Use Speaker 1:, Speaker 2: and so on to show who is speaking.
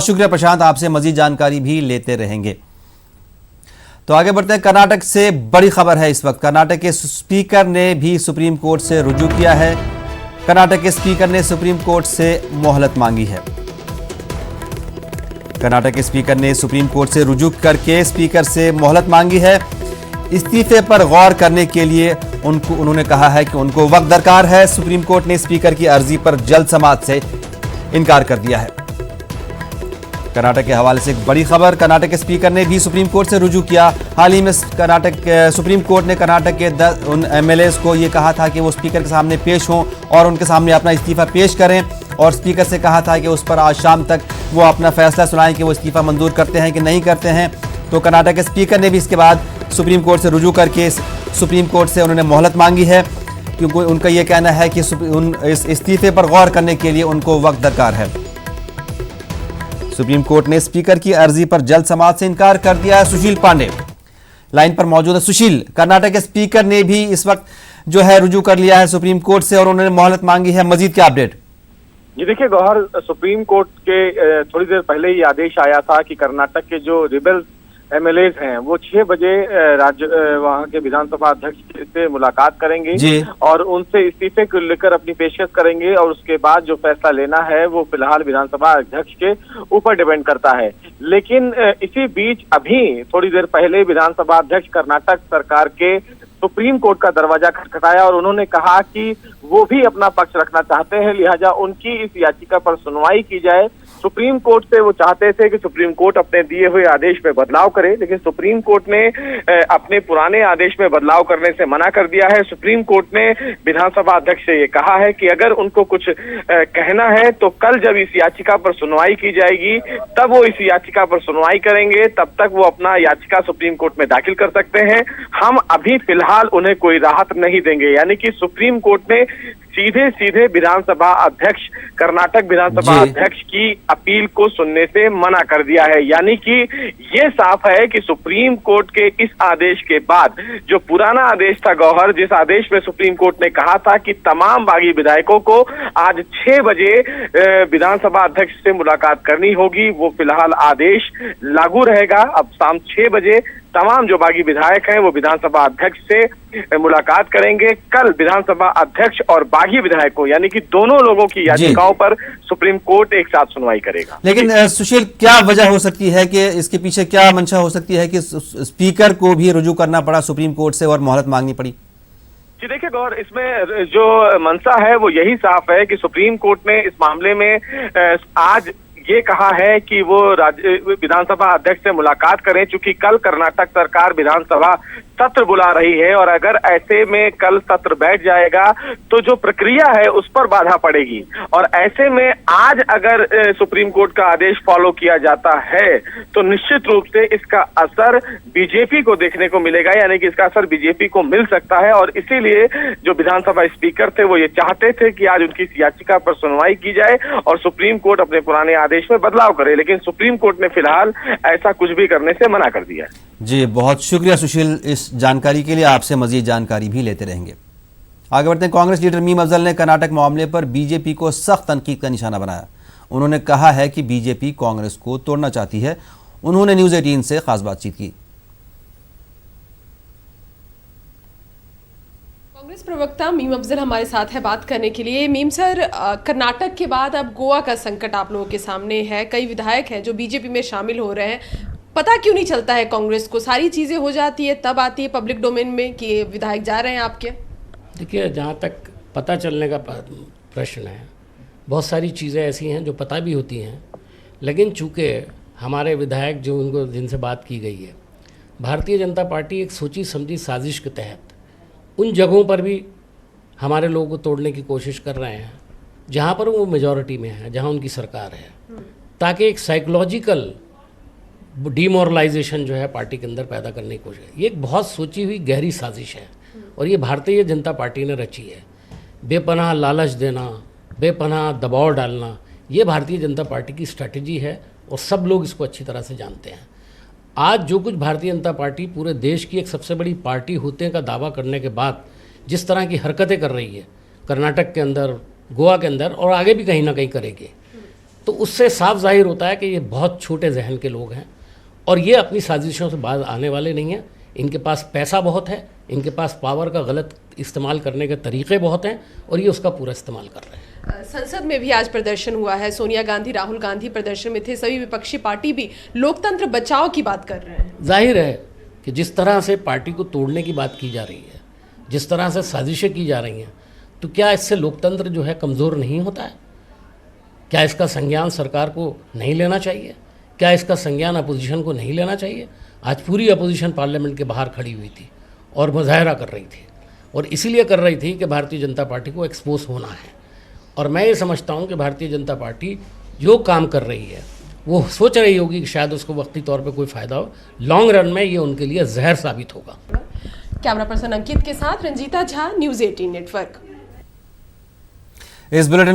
Speaker 1: शुक्रिया प्रशांत, आपसे मजीद जानकारी भी लेते रहेंगे। तो आगे बढ़ते हैं। कर्नाटक से बड़ी खबर है इस वक्त। कर्नाटक के स्पीकर ने भी सुप्रीम कोर्ट से रुजू किया है। कर्नाटक के स्पीकर ने सुप्रीम कोर्ट से मोहलत मांगी है। कर्नाटक के स्पीकर ने सुप्रीम कोर्ट से रुजू करके स्पीकर से मोहलत मांगी है। इस्तीफे पर गौर करने के लिए उन्होंने कहा है कि उनको वक्त दरकार है। सुप्रीम कोर्ट ने स्पीकर की अर्जी पर जल्द समाअत से इनकार कर दिया है। कर्नाटक के हवाले से एक बड़ी खबर। कर्नाटक के स्पीकर ने भी सुप्रीम कोर्ट से रुजू किया। हाल ही में सुप्रीम कोर्ट ने कर्नाटक के उन एमएलएस को ये कहा था कि वो स्पीकर के सामने पेश हों और उनके सामने अपना इस्तीफा पेश करें, और स्पीकर से कहा था कि उस पर आज शाम तक वो अपना फैसला सुनाएं कि वो इस्तीफा मंजूर करते हैं कि नहीं करते हैं। तो कर्नाटक के स्पीकर ने भी इसके बाद सुप्रीम कोर्ट से रुजू करके सुप्रीम कोर्ट से उन्होंने मोहलत मांगी है, क्योंकि उनका ये कहना है कि इस इस्तीफे पर गौर करने के लिए उनको वक्त दरकार है। सुप्रीम कोर्ट ने स्पीकर की अर्जी पर जल्द समाअत से इनकार कर दिया है। सुशील पांडे लाइन पर मौजूद है। सुशील, कर्नाटक के स्पीकर ने भी इस वक्त जो है रुजू कर लिया है सुप्रीम कोर्ट से और उन्होंने मोहलत मांगी है। मजीद क्या अपडेट?
Speaker 2: जी देखिए गौहर, सुप्रीम कोर्ट के थोड़ी देर पहले ही आदेश आया था कि कर्नाटक के जो रिबेल एमएलएज हैं वो 6 बजे वहाँ के विधानसभा अध्यक्ष से मुलाकात करेंगे और उनसे इस्तीफे को लेकर अपनी पेशकश करेंगे, और उसके बाद जो फैसला लेना है वो फिलहाल विधानसभा अध्यक्ष के ऊपर डिपेंड करता है। लेकिन इसी बीच अभी थोड़ी देर पहले विधानसभा अध्यक्ष कर्नाटक सरकार के सुप्रीम कोर्ट का दरवाजा खटखटाया और उन्होंने कहा कि वो भी अपना पक्ष रखना चाहते हैं, लिहाजा उनकी इस याचिका पर सुनवाई की जाए। सुप्रीम कोर्ट से वो चाहते थे कि सुप्रीम कोर्ट अपने दिए हुए आदेश में बदलाव करे, लेकिन सुप्रीम कोर्ट ने अपने पुराने आदेश में बदलाव करने से मना कर दिया है। सुप्रीम कोर्ट ने विधानसभा अध्यक्ष से ये कहा है कि अगर उनको कुछ कहना है तो कल जब इस याचिका पर सुनवाई की जाएगी तब वो इस याचिका पर सुनवाई करेंगे, तब तक वो अपना याचिका सुप्रीम कोर्ट में दाखिल कर सकते हैं। हम अभी फिलहाल उन्हें कोई राहत नहीं देंगे। यानी कि सुप्रीम कोर्ट ने सीधे विधानसभा अध्यक्ष, कर्नाटक विधानसभा अध्यक्ष की अपील को सुनने से मना कर दिया है। यानी कि ये साफ है कि सुप्रीम कोर्ट के इस आदेश के बाद जो पुराना आदेश था गौहर, जिस आदेश में सुप्रीम कोर्ट ने कहा था कि तमाम बागी विधायकों को आज 6 बजे विधानसभा अध्यक्ष से मुलाकात करनी होगी, वो फिलहाल आदेश लागू रहेगा। अब शाम 6 बजे तमाम जो बागी विधायक हैं वो विधानसभा अध्यक्ष से मुलाकात करेंगे। कल विधानसभा अध्यक्ष और बागी विधायकों यानी कि दोनों लोगों की याचिकाओं पर सुप्रीम कोर्ट एक साथ सुनवाई करेगा।
Speaker 1: लेकिन सुशील, क्या वजह हो सकती है कि इसके पीछे क्या मंशा हो सकती है कि स्पीकर को भी रुजू करना पड़ा सुप्रीम कोर्ट से और मोहलत मांगनी पड़ी?
Speaker 2: जी देखिए गौर, इसमें जो मंशा है वो यही साफ है कि सुप्रीम कोर्ट ने इस मामले में आज ये कहा है कि वो विधानसभा अध्यक्ष से मुलाकात करें, चूंकि कल कर्नाटक सरकार विधानसभा सत्र बुला रही है और अगर ऐसे में कल सत्र बैठ जाएगा तो जो प्रक्रिया है उस पर बाधा पड़ेगी। और ऐसे में आज अगर सुप्रीम कोर्ट का आदेश फॉलो किया जाता है तो निश्चित रूप से इसका असर बीजेपी को देखने को मिलेगा, यानी कि इसका असर बीजेपी को मिल सकता है। और इसीलिए जो विधानसभा स्पीकर थे वो ये चाहते थे कि आज उनकी याचिका पर सुनवाई की जाए और सुप्रीम कोर्ट अपने पुराने आदेश में बदलाव करे, लेकिन सुप्रीम कोर्ट ने फिलहाल ऐसा कुछ भी करने से मना कर दिया है।
Speaker 1: जी, बहुत शुक्रिया सुशील इस जानकारी के लिए। आपसे मजीद जानकारी भी लेते रहेंगे। आगे बढ़ते हैं। कांग्रेस लीडर मीम अफजल ने कर्नाटक मामले पर बीजेपी को सख्त तनकीद का निशाना बनाया। उन्होंने कहा है कि बीजेपी कांग्रेस को तोड़ना चाहती है। उन्होंने न्यूज़ 18 से खास बातचीत की।
Speaker 3: कांग्रेस प्रवक्ता मीम अफजल हमारे साथ है बात करने के लिए। मीम सर, कर्नाटक के बाद अब गोवा का संकट आप लोगों के सामने है। कई विधायक हैं जो बीजेपी में शामिल हो रहे हैं। पता क्यों नहीं चलता है कांग्रेस को? सारी चीज़ें हो जाती है तब आती है पब्लिक डोमेन में कि विधायक जा रहे हैं आपके।
Speaker 4: देखिए, जहाँ तक पता चलने का प्रश्न है, बहुत सारी चीज़ें ऐसी हैं जो पता भी होती हैं, लेकिन चूँकि हमारे विधायक जो उनको जिनसे बात की गई है, भारतीय जनता पार्टी एक सोची समझी साजिश के तहत उन जगहों पर भी हमारे लोगों को तोड़ने की कोशिश कर रहे हैं जहाँ पर वो मेजॉरिटी में है, जहाँ उनकी सरकार है, ताकि एक साइकोलॉजिकल डिमोरलाइजेशन जो है पार्टी के अंदर पैदा करने की कोशिश। ये एक बहुत सोची हुई गहरी साजिश है और ये भारतीय जनता पार्टी ने रची है। बेपनाह लालच देना, बेपनाह दबाव डालना, ये भारतीय जनता पार्टी की स्ट्रैटेजी है और सब लोग इसको अच्छी तरह से जानते हैं। आज जो कुछ भारतीय जनता पार्टी पूरे देश की एक सबसे बड़ी पार्टी होने का दावा करने के बाद जिस तरह की हरकतें कर रही है कर्नाटक के अंदर, गोवा के अंदर और आगे भी कहीं ना कहीं करेगी, तो उससे साफ जाहिर होता है कि ये बहुत छोटे जहन के लोग हैं और ये अपनी साजिशों से बाहर आने वाले नहीं हैं। इनके पास पैसा बहुत है, इनके पास पावर का गलत इस्तेमाल करने के तरीक़े बहुत हैं और ये उसका पूरा इस्तेमाल कर रहे हैं।
Speaker 3: संसद में भी आज प्रदर्शन हुआ है, सोनिया गांधी, राहुल गांधी प्रदर्शन में थे, सभी विपक्षी पार्टी भी लोकतंत्र बचाओ की बात कर रहे हैं।
Speaker 4: जाहिर है कि जिस तरह से पार्टी को तोड़ने की बात की जा रही है, जिस तरह से साजिशें की जा रही हैं, तो क्या इससे लोकतंत्र जो है कमज़ोर नहीं होता है? क्या इसका संज्ञान सरकार को नहीं लेना चाहिए? क्या इसका संज्ञान अपोजिशन को नहीं लेना चाहिए? आज पूरी अपोजिशन पार्लियामेंट के बाहर खड़ी हुई थी और मुजाहरा कर रही थी और इसीलिए कर रही थी कि भारतीय जनता पार्टी को एक्सपोज होना है। और मैं ये समझता हूँ कि भारतीय जनता पार्टी जो काम कर रही है वो सोच रही होगी कि शायद उसको वक्ती तौर पे कोई फ़ायदा हो, लॉन्ग रन में ये उनके लिए जहर साबित होगा।
Speaker 3: कैमरा पर्सन अंकित के साथ रंजीता झा, न्यूज़ 18 नेटवर्क।
Speaker 1: इस बुलेटिन